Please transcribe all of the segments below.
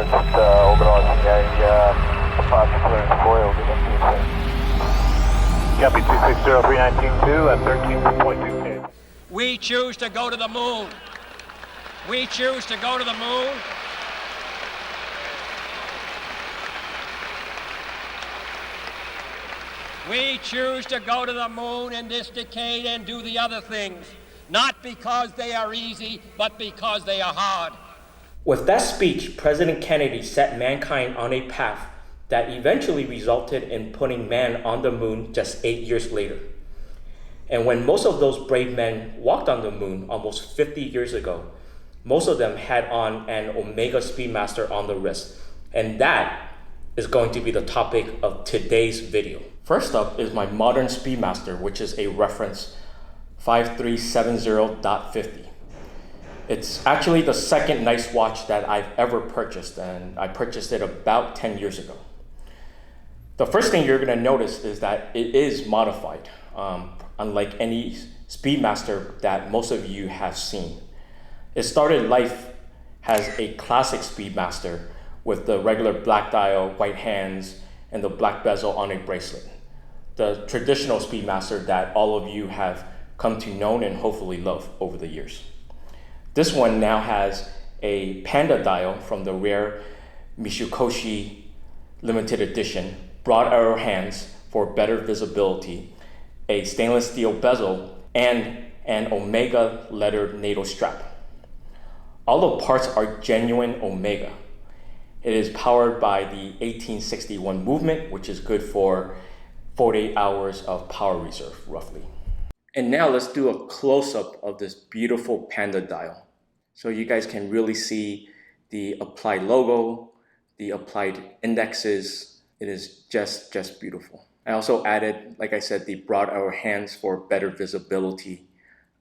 Tower, just overall Yang, approximate clearance foil, good afternoon. Copy 260-319-2 and 13.2K. We choose to go to the moon. We choose to go to the moon. We choose to go to the moon in this decade and do the other things, not because they are easy, but because they are hard. With that speech, President Kennedy set mankind on a path that eventually resulted in putting man on the moon just 8 years later. And when most of those brave men walked on the moon almost 50 years ago, most of them had on an Omega Speedmaster on the wrist. And that is going to be the topic of today's video. First up is my modern Speedmaster, which is a reference 145.022 and 3570.50. It's actually the second nice watch that I've ever purchased, and I purchased it about 10 years ago. The first thing you're gonna notice is that it is modified, unlike any Speedmaster that most of you have seen. It started life as a classic Speedmaster with the regular black dial, white hands, and the black bezel on a bracelet. The traditional Speedmaster that all of you have come to know and hopefully love over the years. This one now has a Panda Dial from the rare Mitsukoshi limited edition, broad arrow hands for better visibility, a stainless steel bezel, and an Omega lettered NATO strap. All the parts are genuine Omega. It is powered by the 1861 movement, which is good for 48 hours of power reserve, roughly. And now let's do a close-up of this beautiful Panda Dial. So you guys can really see the applied logo, the applied indexes. It is just beautiful. I also added, like I said, the broad arrow hands for better visibility.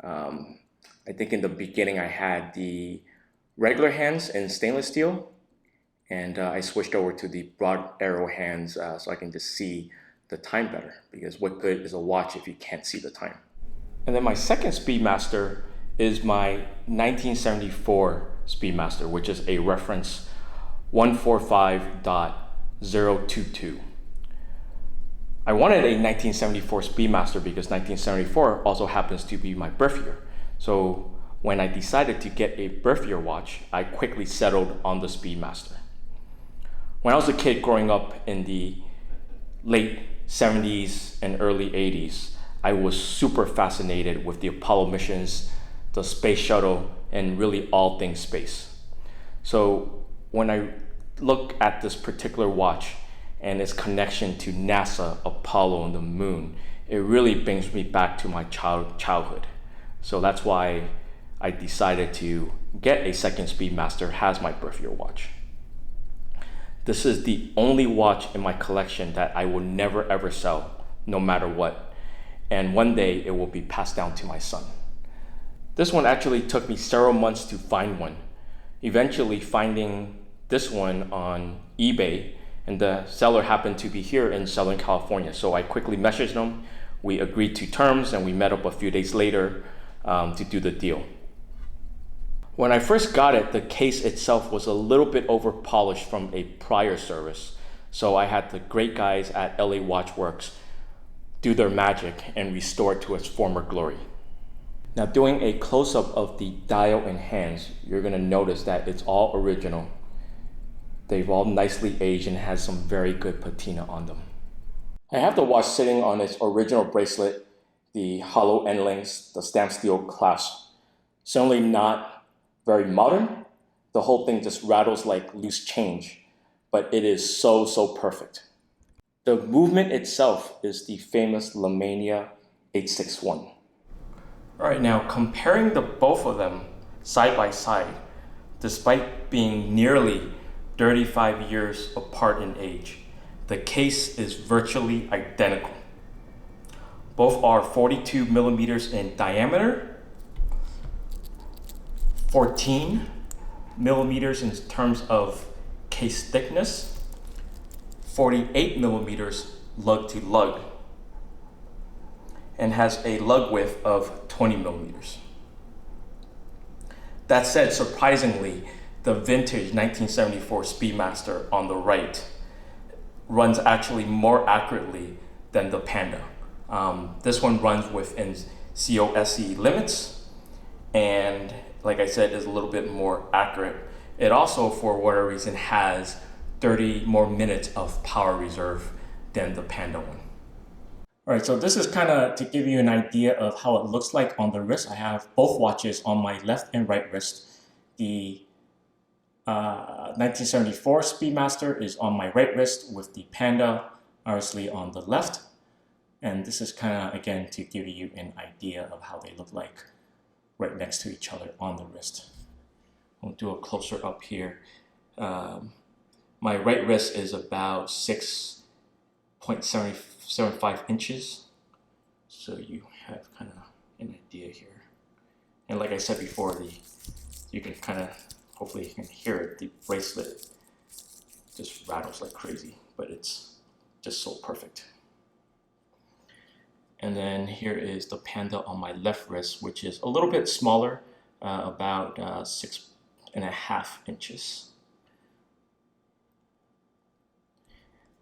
I think in the beginning I had the regular hands in stainless steel, and I switched over to the broad arrow hands so I can just see the time better, because what good is a watch if you can't see the time? And then my second Speedmaster is my 1974 Speedmaster, which is a reference 145.022. I wanted a 1974 Speedmaster because 1974 also happens to be my birth year. So when I decided to get a birth year watch, I quickly settled on the Speedmaster. When I was a kid growing up in the late 70s and early 80s, I was super fascinated with the Apollo missions, the space shuttle, and really all things space. So when I look at this particular watch and its connection to NASA, Apollo, and the moon, it really brings me back to my childhood. So that's why I decided to get a second Speedmaster as my birth year watch. This is the only watch in my collection that I will never ever sell, no matter what. And one day it will be passed down to my son. This one actually took me several months to find one. Eventually finding this one on eBay, and the seller happened to be here in Southern California. So I quickly messaged him, we agreed to terms, and we met up a few days later to do the deal. When I first got it, the case itself was a little bit over polished from a prior service. So I had the great guys at LA Watchworks do their magic and restore it to its former glory. Now, doing a close-up of the dial and hands, you're gonna notice that it's all original. They've all nicely aged and has some very good patina on them. I have the watch sitting on its original bracelet, the hollow end links, the stamped steel clasp. Certainly not very modern. The whole thing just rattles like loose change, but it is so perfect. The movement itself is the famous Lamania 861. All right, now comparing the both of them side by side, despite being nearly 35 years apart in age, the case is virtually identical. Both are 42 millimeters in diameter, 14 millimeters in terms of case thickness, 48 millimeters lug to lug, and has a lug width of 20 millimeters. That said, surprisingly, the vintage 1974 Speedmaster on the right runs actually more accurately than the Panda. This one runs within COSC limits, and like I said, is a little bit more accurate. It also, for whatever reason, has 30 more minutes of power reserve than the Panda one. All right, so this is kind of to give you an idea of how it looks like on the wrist. I have both watches on my left and right wrist. The 1974 Speedmaster is on my right wrist with the Panda obviously on the left. And this is kind of, again, to give you an idea of how they look like right next to each other on the wrist. I'll do a closer up here. My right wrist is about 6.75 inches. So you have kind of an idea here. And like I said before, you can kind of, hopefully you can hear it, the bracelet just rattles like crazy, but it's just so perfect. And then here is the Panda on my left wrist, which is a little bit smaller, about 6.5 inches.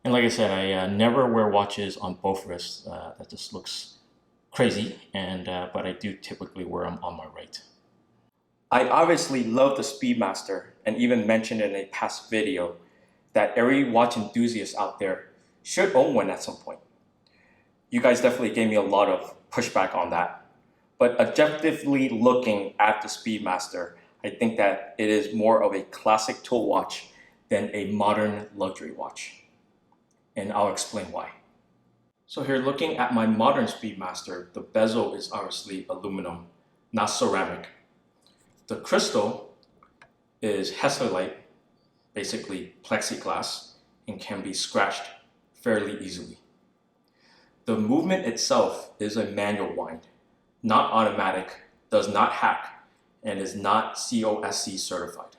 And like I said, I never wear watches on both wrists. That just looks crazy, but I do typically wear them on my right. I obviously love the Speedmaster, and even mentioned in a past video that every watch enthusiast out there should own one at some point. You guys definitely gave me a lot of pushback on that. But objectively looking at the Speedmaster, I think that it is more of a classic tool watch than a modern luxury watch. And I'll explain why. So here, looking at my modern Speedmaster, the bezel is obviously aluminum, not ceramic. The crystal is Hesalite, basically plexiglass, and can be scratched fairly easily. The movement itself is a manual wind, not automatic, does not hack, and is not COSC certified.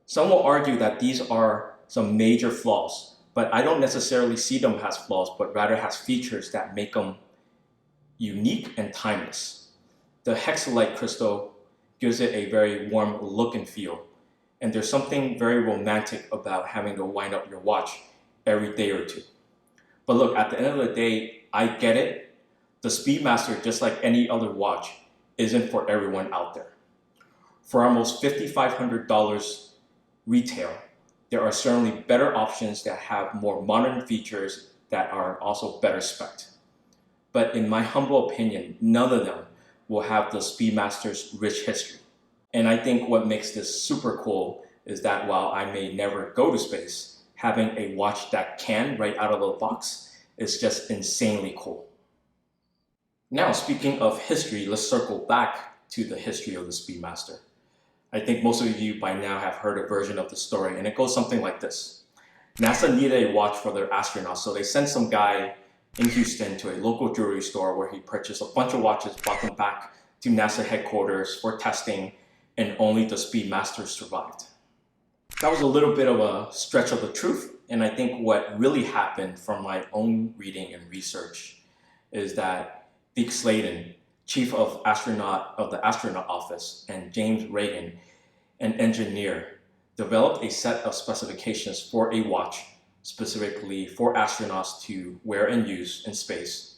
Some will argue that these are some major flaws, but I don't necessarily see them as flaws, but rather as features that make them unique and timeless. The Hesalite crystal gives it a very warm look and feel, and there's something very romantic about having to wind up your watch every day or two. But look, at the end of the day, I get it. The Speedmaster, just like any other watch, isn't for everyone out there. For almost $5,500 retail, there are certainly better options that have more modern features that are also better spec'd. But in my humble opinion, none of them will have the Speedmaster's rich history. And I think what makes this super cool is that while I may never go to space, having a watch that can right out of the box is just insanely cool. Now, speaking of history, let's circle back to the history of the Speedmaster. I think most of you by now have heard a version of the story, and it goes something like this. NASA needed a watch for their astronauts, so they sent some guy in Houston to a local jewelry store where he purchased a bunch of watches, brought them back to NASA headquarters for testing, and only the Speedmaster survived. That was a little bit of a stretch of the truth, and I think what really happened from my own reading and research is that Dick Sladen, chief of the astronaut office, and James Reagan, an engineer, developed a set of specifications for a watch specifically for astronauts to wear and use in space,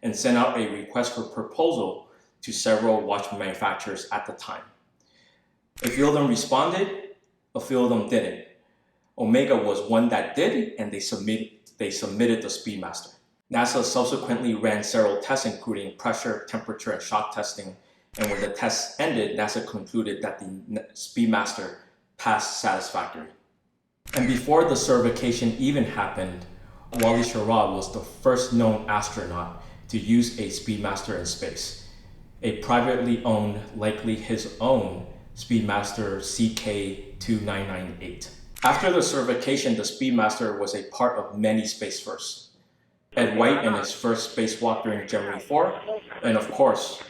and sent out a request for proposal to several watch manufacturers at the time. A few of them responded, a few of them didn't. Omega was one that did, and they submitted the Speedmaster. NASA subsequently ran several tests, including pressure, temperature, and shock testing, and when the tests ended, NASA concluded that the Speedmaster passed satisfactory. And before the certification even happened, Wally Schirra was the first known astronaut to use a Speedmaster in space, a privately owned, likely his own, Speedmaster CK2998. After the certification, the Speedmaster was a part of many space firsts. Ed White in his first spacewalk during Gemini 4, and of course,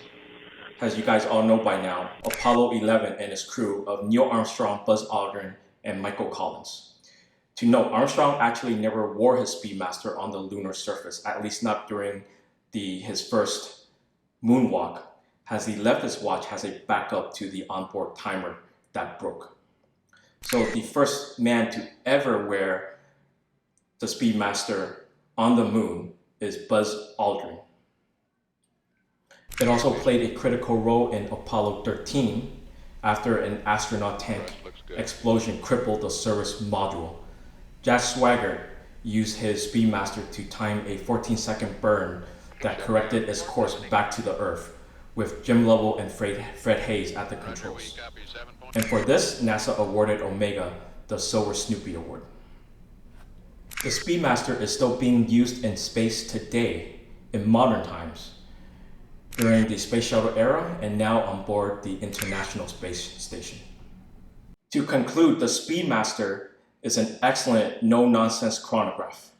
as you guys all know by now, Apollo 11 and his crew of Neil Armstrong, Buzz Aldrin, and Michael Collins. To note, Armstrong actually never wore his Speedmaster on the lunar surface, at least not during his first moonwalk, as he left his watch as a backup to the onboard timer that broke. So the first man to ever wear the Speedmaster on the moon is Buzz Aldrin. It also played a critical role in Apollo 13 after an astronaut tank explosion crippled the service module. Jack Swigert used his Speedmaster to time a 14-second burn that corrected its course back to the Earth, with Jim Lovell and Fred Hayes at the controls. And for this, NASA awarded Omega the Silver Snoopy Award. The Speedmaster is still being used in space today in modern times, during the space shuttle era, and now on board the International Space Station. To conclude, the Speedmaster is an excellent no-nonsense chronograph.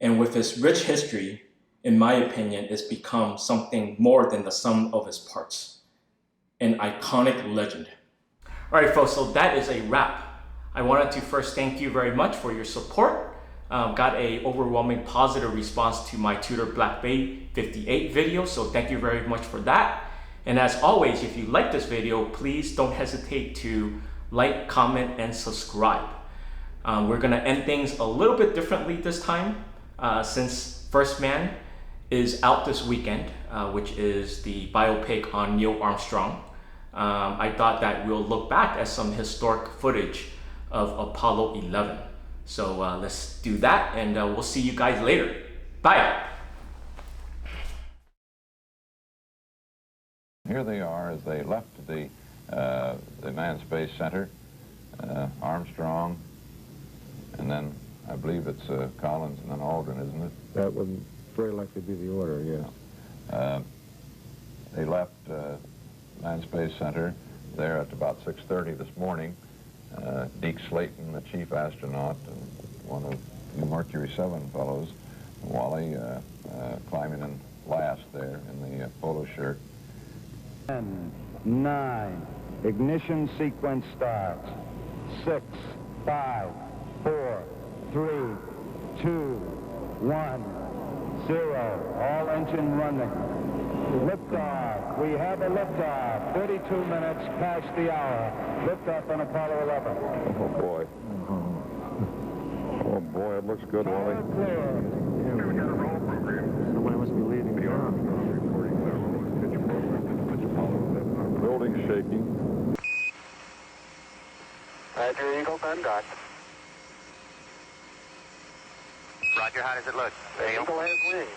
And with its rich history, in my opinion, it's become something more than the sum of its parts. An iconic legend. All right, folks, so that is a wrap. I wanted to first thank you very much for your support. Got a overwhelming positive response to my Tudor Black Bay 58 video, so thank you very much for that. And as always, if you like this video, please don't hesitate to like, comment, and subscribe. We're gonna end things a little bit differently this time, since First Man is out this weekend, which is the biopic on Neil Armstrong. I thought that we'll look back at some historic footage of Apollo 11. So let's do that, and we'll see you guys later. Bye! Here they are as they left the Manned Space Center. Armstrong, and then I believe it's Collins and then Aldrin, isn't it? That would very likely be the order, yes. They left Manned Space Center there at about 6:30 this morning. Deke Slayton, the chief astronaut, and one of the Mercury 7 fellows, Wally, climbing in last there in the polo shirt. 10, 9, ignition sequence starts. 6, 5, 4, 3, 2, 1, 0. All engine running. Liftoff. We have a liftoff. 32 minutes past the hour. Liftoff on Apollo 11. Oh, boy. Oh, boy, it looks good, Wally. Somebody must be leading the arm. Building shaking. Roger, Eagle, Panda. Roger, how does it look? The Eagle has wings.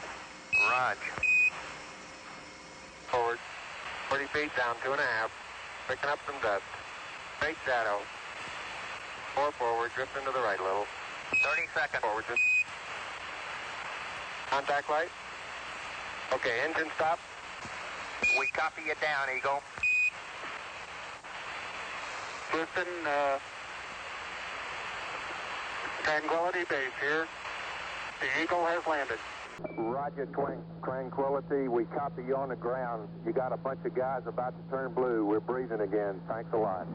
Roger. Forward. 40 feet down, 2.5. Picking up some dust. Straight shadow. 4 forward, drifting to the right a little. 30 seconds. Forward, drift. Contact light. Okay, engine stop. We copy you down, Eagle. Houston, Tranquility Base here. The Eagle has landed. Roger, Tranquility. We copy you on the ground. You got a bunch of guys about to turn blue. We're breathing again. Thanks a lot.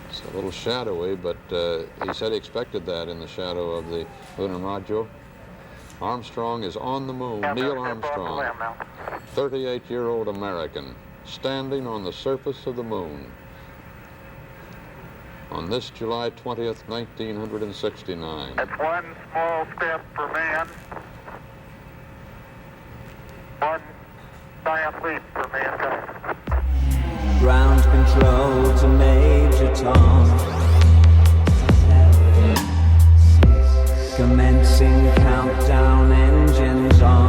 It's a little shadowy, but he said he expected that in the shadow of the lunar module. Armstrong is on the moon. Neil Armstrong, 38-year-old American, standing on the surface of the moon on this July 20th, 1969. It's one small step for man, one giant leap for mankind. Ground control to Major Tom. Commencing countdown, engines on.